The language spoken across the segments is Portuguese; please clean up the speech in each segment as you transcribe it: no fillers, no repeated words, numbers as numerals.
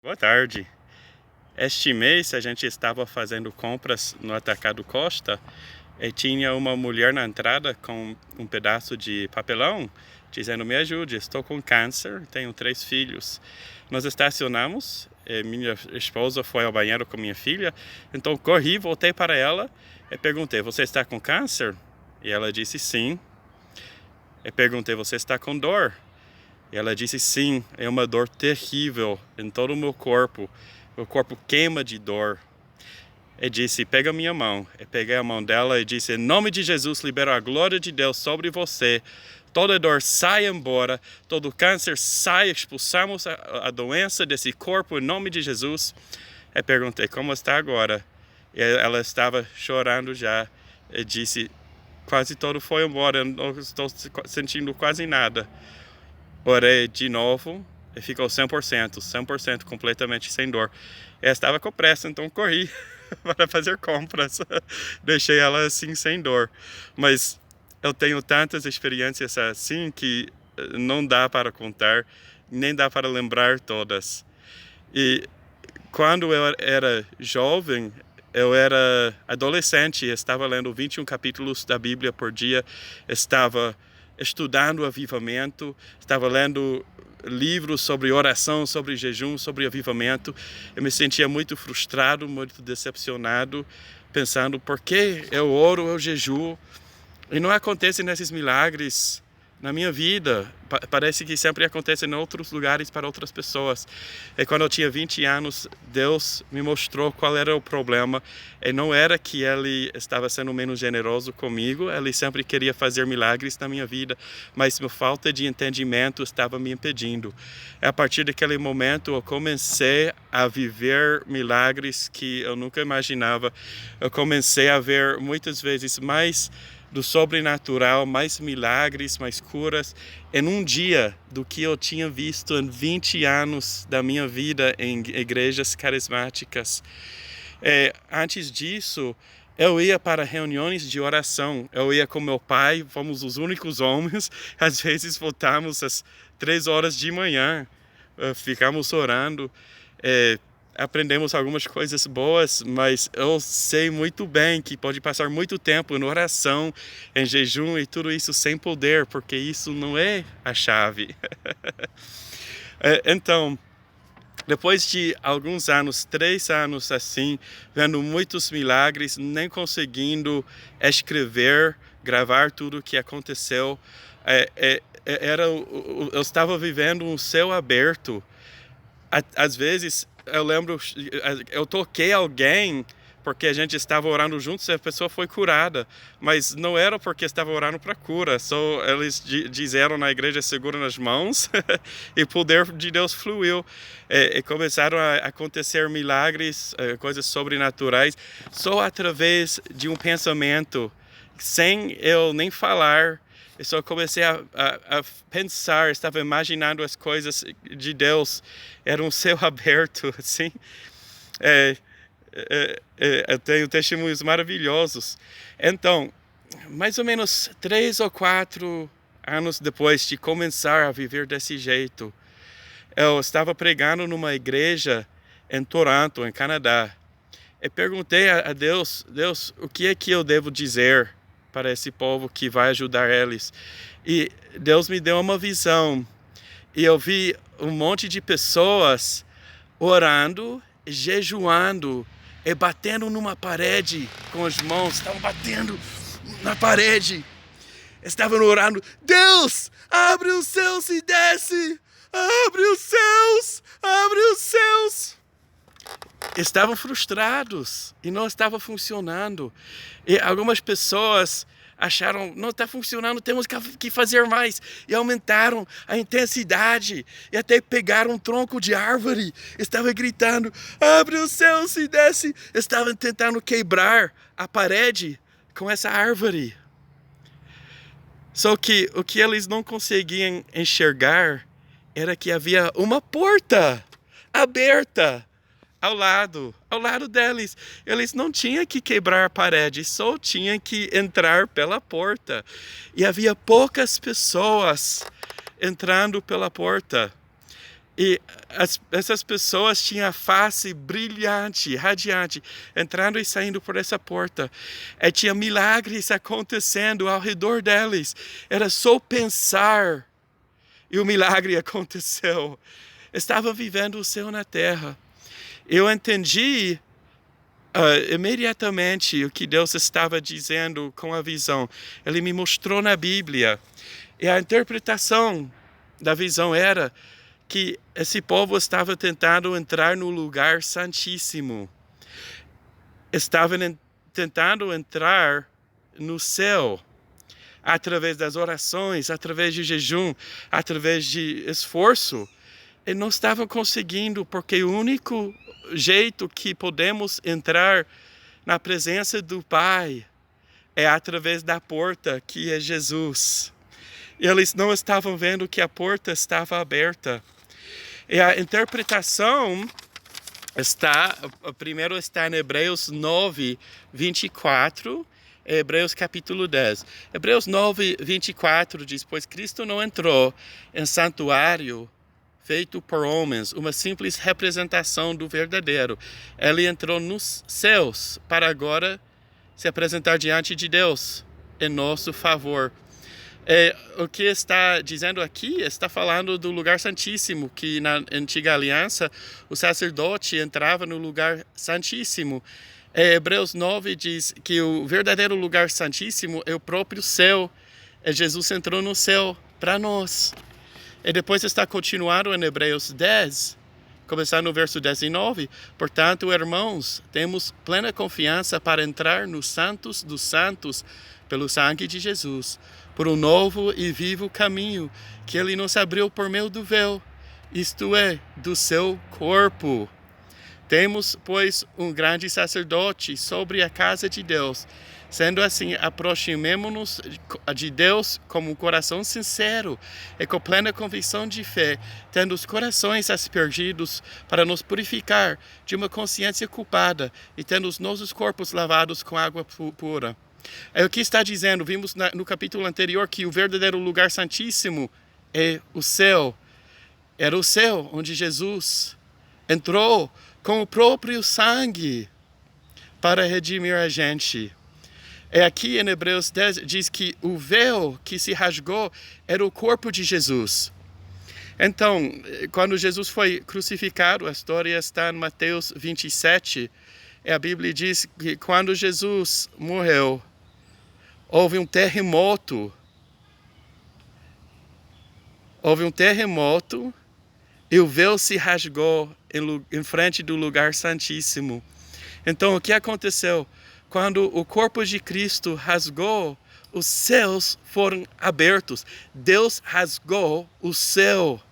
Boa tarde. Este mês a gente estava fazendo compras no Atacado Costa e tinha uma mulher na entrada com um pedaço de papelão dizendo: me ajude, estou com câncer, tenho 3 filhos. Nós estacionamos, e minha esposa foi ao banheiro com minha filha, então corri, voltei para ela e perguntei: você está com câncer? E ela disse sim. E perguntei: você está com dor? E ela disse sim, é uma dor terrível em todo o meu corpo queima de dor. E disse: pega minha mão. Eu peguei a mão dela e disse: em nome de Jesus, libero a glória de Deus sobre você. Toda dor sai embora, todo câncer sai, expulsamos a doença desse corpo em nome de Jesus. Eu perguntei: como está agora? E ela estava chorando já. E disse: quase todo foi embora, eu não estou sentindo quase nada. Orei de novo e ficou 100% completamente sem dor. Eu estava com pressa, então corri para fazer compras. Deixei ela assim sem dor. Mas eu tenho tantas experiências assim que não dá para contar, nem dá para lembrar todas. E quando eu era jovem, eu era adolescente, estava lendo 21 capítulos da Bíblia por dia, estava estudando avivamento, estava lendo livros sobre oração, sobre jejum, sobre avivamento. Eu me sentia muito frustrado, muito decepcionado, pensando: por que eu oro, eu jejuo e não acontecem esses milagres na minha vida? Parece que sempre acontece em outros lugares para outras pessoas. E quando eu tinha 20 anos, Deus me mostrou qual era o problema. E não era que Ele estava sendo menos generoso comigo, Ele sempre queria fazer milagres na minha vida, mas minha falta de entendimento estava me impedindo. E a partir daquele momento, eu comecei a viver milagres que eu nunca imaginava. Eu comecei a ver muitas vezes mais do sobrenatural, mais milagres, mais curas em um dia do que eu tinha visto em 20 anos da minha vida em igrejas carismáticas. Antes disso, eu ia para reuniões de oração, eu ia com meu pai, fomos os únicos homens, às vezes voltamos às 3 horas de manhã, ficamos orando, aprendemos algumas coisas boas, mas eu sei muito bem que pode passar muito tempo em oração, em jejum e tudo isso sem poder, porque isso não é a chave. Então, depois de alguns anos, 3 anos assim, vendo muitos milagres, nem conseguindo escrever, gravar tudo o que aconteceu, eu estava vivendo um céu aberto. Às vezes, eu lembro, eu toquei alguém porque a gente estava orando juntos e a pessoa foi curada, mas não era porque estava orando para cura, só eles disseram na igreja: segura nas mãos e o poder de Deus fluiu, e começaram a acontecer milagres, coisas sobrenaturais, só através de um pensamento, sem eu nem falar. Eu só comecei a pensar, estava imaginando as coisas de Deus, era um céu aberto, assim. Eu tenho testemunhos maravilhosos. Então, mais ou menos 3 ou 4 anos depois de começar a viver desse jeito, eu estava pregando numa igreja em Toronto, em Canadá. E perguntei a Deus: Deus, o que é que eu devo dizer para esse povo que vai ajudar eles? E Deus me deu uma visão. E eu vi um monte de pessoas orando, jejuando e batendo numa parede com as mãos. Estavam batendo na parede. Estavam orando: Deus, abre os céus e desce. Abre os céus, abre os céus. Estavam frustrados e não estava funcionando. E algumas pessoas acharam: não está funcionando, temos que fazer mais. E aumentaram a intensidade. E até pegaram um tronco de árvore. Estavam gritando: abre os céus e desce. Estavam tentando quebrar a parede com essa árvore. Só que o que eles não conseguiam enxergar era que havia uma porta aberta ao lado deles. Eles não tinham que quebrar a parede, só tinham que entrar pela porta. E havia poucas pessoas entrando pela porta. E essas pessoas tinham a face brilhante, radiante, entrando e saindo por essa porta. E tinha milagres acontecendo ao redor deles. Era só pensar e o milagre aconteceu. Estavam vivendo o céu na terra. Eu entendi imediatamente o que Deus estava dizendo com a visão. Ele me mostrou na Bíblia. E a interpretação da visão era que esse povo estava tentando entrar no lugar santíssimo. Estavam tentando entrar no céu através das orações, através de jejum, através de esforço. E não estavam conseguindo, porque o único jeito que podemos entrar na presença do Pai é através da porta, que é Jesus. E eles não estavam vendo que a porta estava aberta. E a interpretação primeiro está em Hebreus 9, 24, e Hebreus capítulo 10. Hebreus 9, 24 diz: pois Cristo não entrou em santuário feito por homens, uma simples representação do verdadeiro. Ele entrou nos céus para agora se apresentar diante de Deus em nosso favor. O que está dizendo aqui está falando do lugar santíssimo, que na antiga aliança o sacerdote entrava no lugar santíssimo. Hebreus 9 diz que o verdadeiro lugar santíssimo é o próprio céu. Jesus entrou no céu para nós. E depois está continuado em Hebreus 10, começando no verso 19. Portanto, irmãos, temos plena confiança para entrar nos santos dos santos pelo sangue de Jesus, por um novo e vivo caminho que ele nos abriu por meio do véu, isto é, do seu corpo. Temos, pois, um grande sacerdote sobre a casa de Deus. Sendo assim, aproximemo-nos de Deus com um coração sincero e com plena convicção de fé, tendo os corações aspergidos para nos purificar de uma consciência culpada e tendo os nossos corpos lavados com água pura. É o que está dizendo, vimos no capítulo anterior que o verdadeiro lugar santíssimo é o céu. Era o céu onde Jesus entrou com o próprio sangue para redimir a gente. Aqui em Hebreus 10 diz que o véu que se rasgou era o corpo de Jesus. Então, quando Jesus foi crucificado, a história está em Mateus 27, a Bíblia diz que quando Jesus morreu, houve um terremoto. E o véu se rasgou em frente do lugar santíssimo. Então, o que aconteceu? Quando o corpo de Cristo rasgou, os céus foram abertos. Deus rasgou o céu.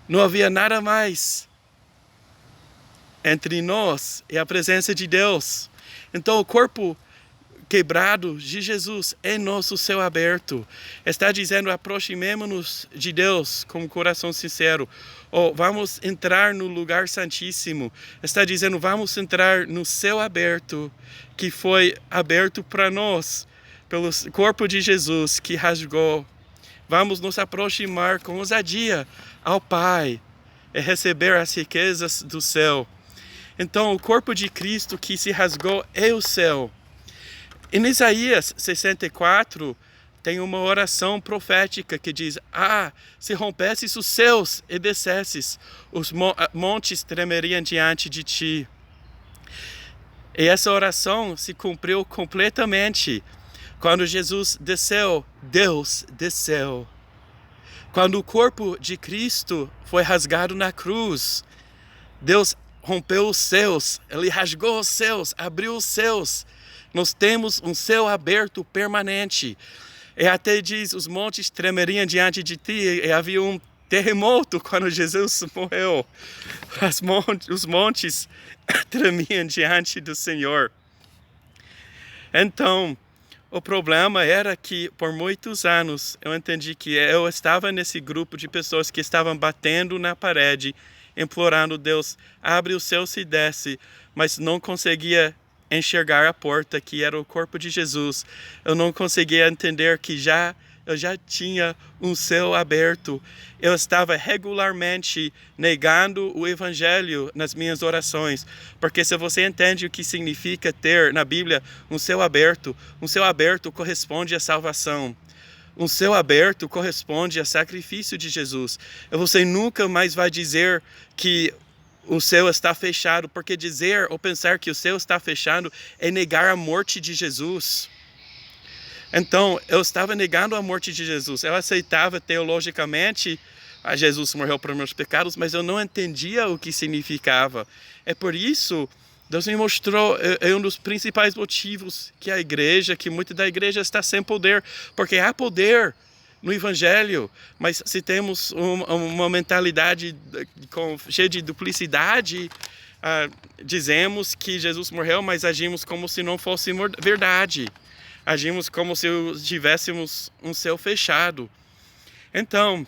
Não havia nada mais entre nós e a presença de Deus. Então, o corpo quebrado de Jesus é nosso céu aberto. Está dizendo: aproximemo-nos de Deus com o coração sincero. Ou vamos entrar no lugar santíssimo. Está dizendo: vamos entrar no céu aberto, que foi aberto para nós pelo corpo de Jesus que rasgou. Vamos nos aproximar com ousadia ao Pai e receber as riquezas do céu. Então, o corpo de Cristo que se rasgou é o céu. Em Isaías 64, tem uma oração profética que diz: se rompesses os céus e descesses, os montes tremeriam diante de ti. E essa oração se cumpriu completamente. Quando Jesus desceu, Deus desceu. Quando o corpo de Cristo foi rasgado na cruz, Deus rompeu os céus, Ele rasgou os céus, abriu os céus. Nós temos um céu aberto permanente. E até diz: os montes tremeriam diante de ti. E havia um terremoto quando Jesus morreu. Os montes tremiam diante do Senhor. Então, o problema era que por muitos anos eu entendi que eu estava nesse grupo de pessoas que estavam batendo na parede, implorando: Deus, abre o céu e desce, mas não conseguia enxergar a porta, que era o corpo de Jesus. Eu não conseguia entender que já eu já tinha um céu aberto. Eu estava regularmente negando o Evangelho nas minhas orações. Porque se você entende o que significa ter na Bíblia um céu aberto corresponde à salvação. Um céu aberto corresponde ao sacrifício de Jesus. Você nunca mais vai dizer que o céu está fechado, porque dizer ou pensar que o céu está fechado é negar a morte de Jesus. Então, eu estava negando a morte de Jesus. Eu aceitava teologicamente a Jesus morreu por meus pecados, mas eu não entendia o que significava. É por isso Deus me mostrou, é um dos principais motivos que a igreja, que muita da igreja está sem poder, porque há poder no Evangelho, mas se temos uma mentalidade cheia de duplicidade, dizemos que Jesus morreu, mas agimos como se não fosse verdade. Agimos como se tivéssemos um céu fechado. Então,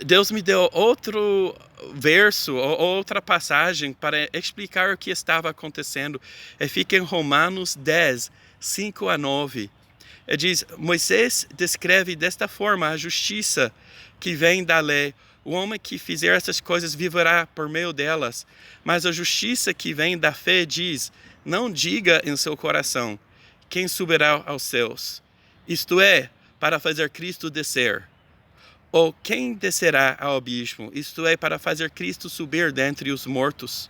Deus me deu outro verso, outra passagem para explicar o que estava acontecendo. Fica em Romanos 10, 5 a 9. Diz, Moisés descreve desta forma a justiça que vem da lei. O homem que fizer essas coisas viverá por meio delas. Mas a justiça que vem da fé diz, não diga em seu coração, quem subirá aos céus? Isto é, para fazer Cristo descer. Ou quem descerá ao abismo? Isto é, para fazer Cristo subir dentre os mortos.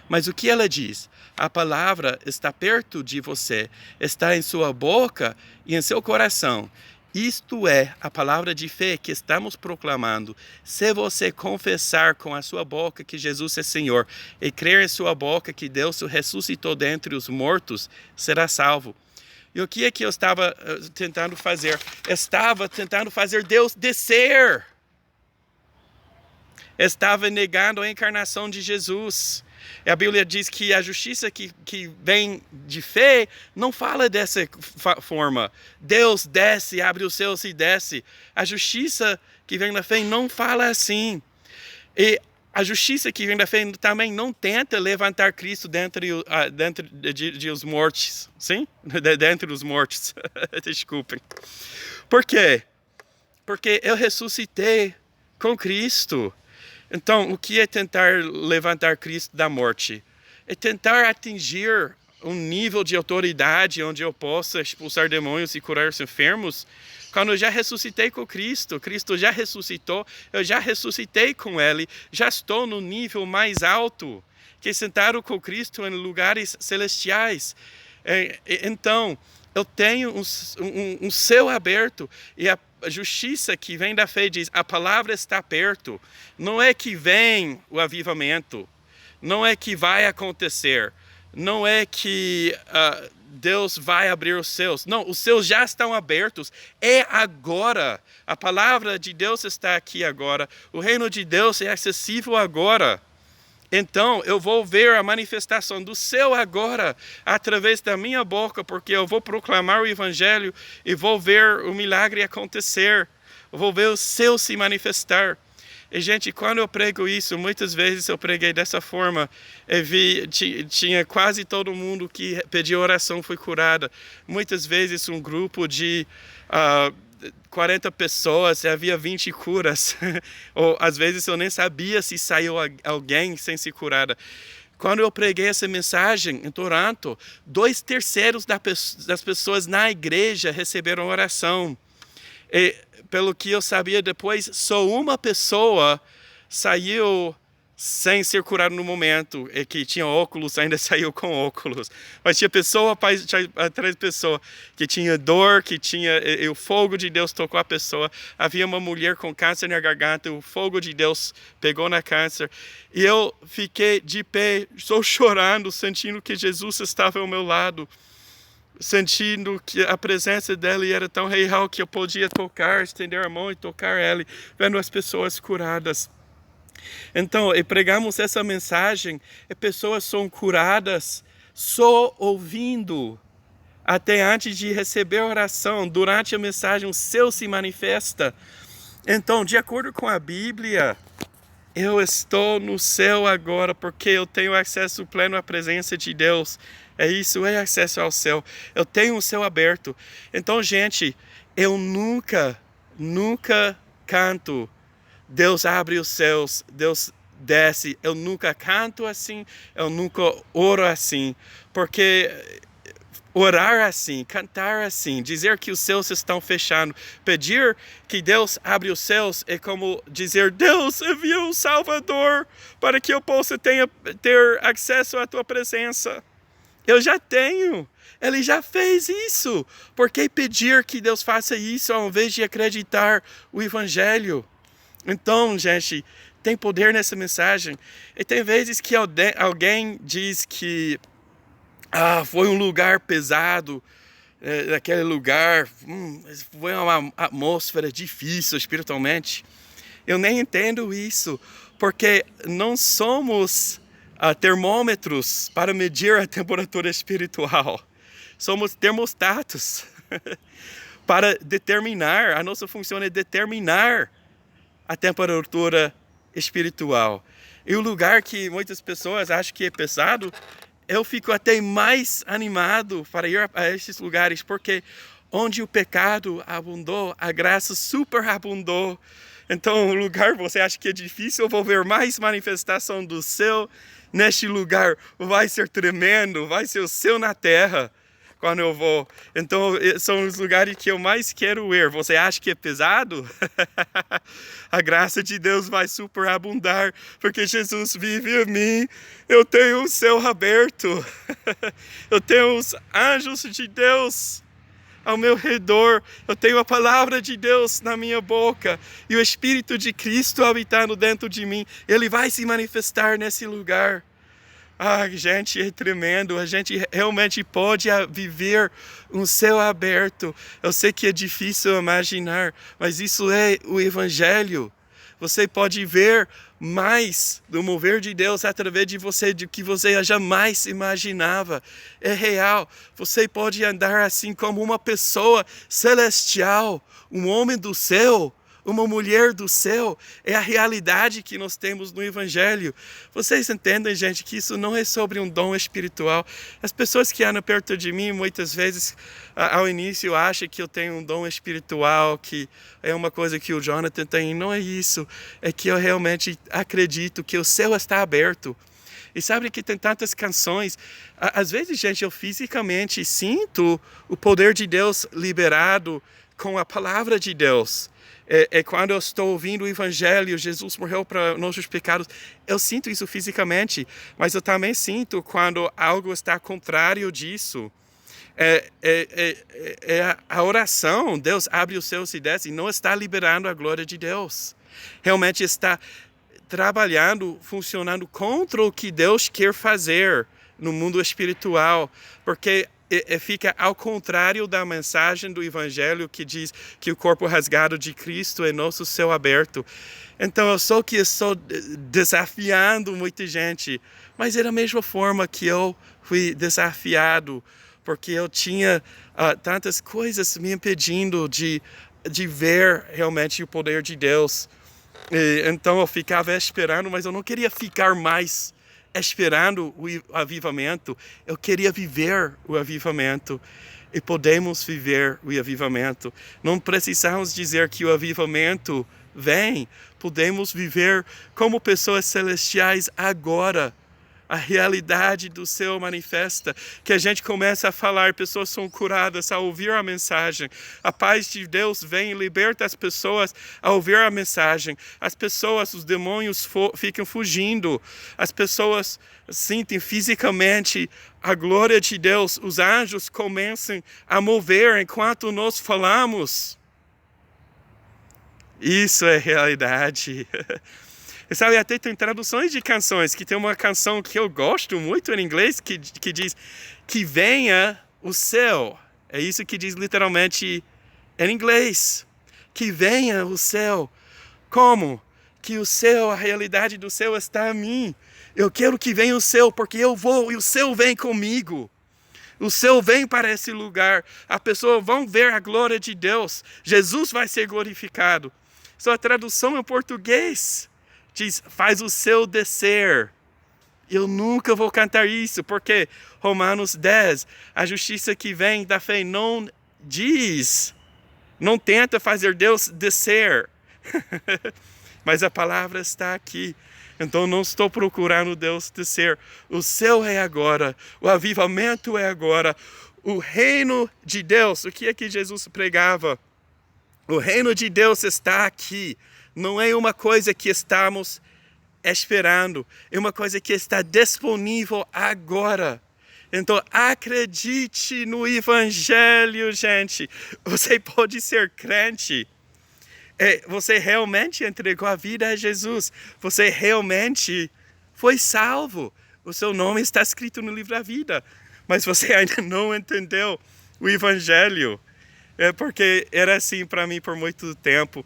Mas o que ela diz? A palavra está perto de você, está em sua boca e em seu coração. Isto é a palavra de fé que estamos proclamando. Se você confessar com a sua boca que Jesus é Senhor e crer em sua boca que Deus o ressuscitou dentre os mortos, será salvo. E o que é que eu estava tentando fazer? Estava tentando fazer Deus descer. Estava negando a encarnação de Jesus. E a Bíblia diz que a justiça que vem de fé não fala dessa forma. Deus desce, abre os céus e desce. A justiça que vem da fé não fala assim. E a justiça que vem da fé também não tenta levantar Cristo dentro de os mortos. Sim? Dentre os mortos. Desculpem. Por quê? Porque eu ressuscitei com Cristo. Então, o que é tentar levantar Cristo da morte? É tentar atingir um nível de autoridade onde eu possa expulsar demônios e curar os enfermos. Quando eu já ressuscitei com Cristo, Cristo já ressuscitou, eu já ressuscitei com Ele, já estou no nível mais alto, que é sentado com Cristo em lugares celestiais. Então, eu tenho um céu aberto e a justiça que vem da fé diz, a palavra está perto. Não é que vem o avivamento, não é que vai acontecer, não é que Deus vai abrir os céus. Não, os céus já estão abertos. É agora. A palavra de Deus está aqui agora. O reino de Deus é acessível agora. Então, eu vou ver a manifestação do céu agora, através da minha boca, porque eu vou proclamar o Evangelho e vou ver o milagre acontecer. Eu vou ver o céu se manifestar. E, gente, quando eu prego isso, muitas vezes eu preguei dessa forma. Tinha quase todo mundo que pediu oração foi curada. Muitas vezes um grupo de 40 pessoas, havia 20 curas. Ou às vezes eu nem sabia se saiu alguém sem ser curada. Quando eu preguei essa mensagem em Toronto, 2/3 das pessoas na igreja receberam oração. E, pelo que eu sabia depois, só uma pessoa saiu sem ser curada no momento, e que tinha óculos, ainda saiu com óculos. Mas tinha pessoa atrás de pessoa que tinha dor, e o fogo de Deus tocou a pessoa. Havia uma mulher com câncer na garganta, o fogo de Deus pegou na câncer. E eu fiquei de pé, só chorando, sentindo que Jesus estava ao meu lado. Sentindo que a presença dele era tão real que eu podia tocar, estender a mão e tocar ele, vendo as pessoas curadas. Então, pregamos essa mensagem, e pessoas são curadas só ouvindo, até antes de receber a oração. Durante a mensagem, o céu se manifesta. Então, de acordo com a Bíblia, eu estou no céu agora, porque eu tenho acesso pleno à presença de Deus. Isso é acesso ao céu. Eu tenho o céu aberto. Então, gente, Eu nunca canto. Deus abre os céus, Deus desce. Eu nunca canto assim, eu nunca oro assim, porque orar assim, cantar assim, dizer que os céus estão fechando, pedir que Deus abra os céus é como dizer: Deus, envia um Salvador para que eu possa ter acesso à tua presença. Eu já tenho. Ele já fez isso. Por que pedir que Deus faça isso ao invés de acreditar o Evangelho? Então, gente, tem poder nessa mensagem. E tem vezes que alguém diz que foi um lugar pesado, aquele lugar foi uma atmosfera difícil espiritualmente. Eu nem entendo isso, porque não somos termômetros para medir a temperatura espiritual. Somos termostatos para determinar, a nossa função é determinar a temperatura espiritual. E o lugar que muitas pessoas acham que é pesado, eu fico até mais animado para ir a esses lugares, porque onde o pecado abundou, a graça superabundou. Então, o lugar você acha que é difícil, eu vou ver mais manifestação do céu neste lugar. Vai ser tremendo, vai ser o céu na terra quando eu vou. Então, são os lugares que eu mais quero ir. Você acha que é pesado? A graça de Deus vai superabundar, porque Jesus vive em mim. Eu tenho o céu aberto. Eu tenho os anjos de Deus ao meu redor. Eu tenho a palavra de Deus na minha boca. E o Espírito de Cristo habitando dentro de mim. Ele vai se manifestar nesse lugar. Gente, é tremendo. A gente realmente pode viver um céu aberto. Eu sei que é difícil imaginar, mas isso é o Evangelho. Você pode ver mais do mover de Deus através de você, do que você jamais imaginava. É real. Você pode andar assim como uma pessoa celestial, um homem do céu, uma mulher do céu. É a realidade que nós temos no Evangelho. Vocês entendem, gente, que isso não é sobre um dom espiritual. As pessoas que andam perto de mim, muitas vezes, ao início, acham que eu tenho um dom espiritual, que é uma coisa que o Jonathan tem. Não é isso. É que eu realmente acredito que o céu está aberto. E sabe que tem tantas canções. Às vezes, gente, eu fisicamente sinto o poder de Deus liberado com a palavra de Deus. Quando eu estou ouvindo o Evangelho, Jesus morreu para nossos pecados, eu sinto isso fisicamente, mas eu também sinto quando algo está contrário disso. A oração, Deus abre os céus e desce, e não está liberando a glória de Deus. Realmente está trabalhando, funcionando contra o que Deus quer fazer no mundo espiritual, porque fica ao contrário da mensagem do Evangelho que diz que o corpo rasgado de Cristo é nosso céu aberto. Então eu sou que estou desafiando muita gente, mas é da mesma forma que eu fui desafiado, porque eu tinha tantas coisas me impedindo de ver realmente o poder de Deus. Então eu ficava esperando, mas eu não queria ficar mais esperando o avivamento. Eu queria viver o avivamento. E podemos viver o avivamento. Não precisamos dizer que o avivamento vem. Podemos viver como pessoas celestiais agora. A realidade do céu manifesta, que a gente começa a falar, pessoas são curadas ao ouvir a mensagem. A paz de Deus vem e liberta as pessoas ao ouvir a mensagem. As pessoas, os demônios ficam fugindo. As pessoas sentem fisicamente a glória de Deus. Os anjos começam a mover enquanto nós falamos. Isso é realidade. E sabe, até tem traduções de canções, que tem uma canção que eu gosto muito em inglês, que diz que venha o céu. É isso que diz literalmente em inglês. Que venha o céu. Como? Que o céu, a realidade do céu está em mim. Eu quero que venha o céu, porque eu vou e o céu vem comigo. O céu vem para esse lugar. As pessoas vão ver a glória de Deus. Jesus vai ser glorificado. Sua tradução em português diz, faz o céu descer. Eu nunca vou cantar isso, porque Romanos 10, a justiça que vem da fé não diz Não tenta fazer Deus descer. Mas a palavra está aqui. Então não estou procurando Deus descer. O céu é agora. O avivamento é agora. O reino de Deus. O que é que Jesus pregava? O reino de Deus está aqui. Não é uma coisa que estamos esperando. É uma coisa que está disponível agora. Então acredite no Evangelho, gente. Você pode ser crente. Você realmente entregou a vida a Jesus. Você realmente foi salvo. O seu nome está escrito no livro da vida. Mas você ainda não entendeu o Evangelho. Porque era assim para mim por muito tempo.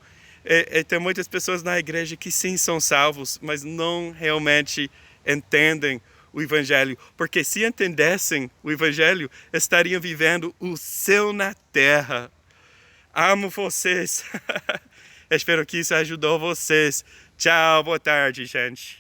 Tem muitas pessoas na igreja que sim são salvos, mas não realmente entendem o Evangelho. Porque se entendessem o Evangelho, estariam vivendo o céu na terra. Amo vocês. Espero que isso ajudou vocês. Tchau, boa tarde, gente.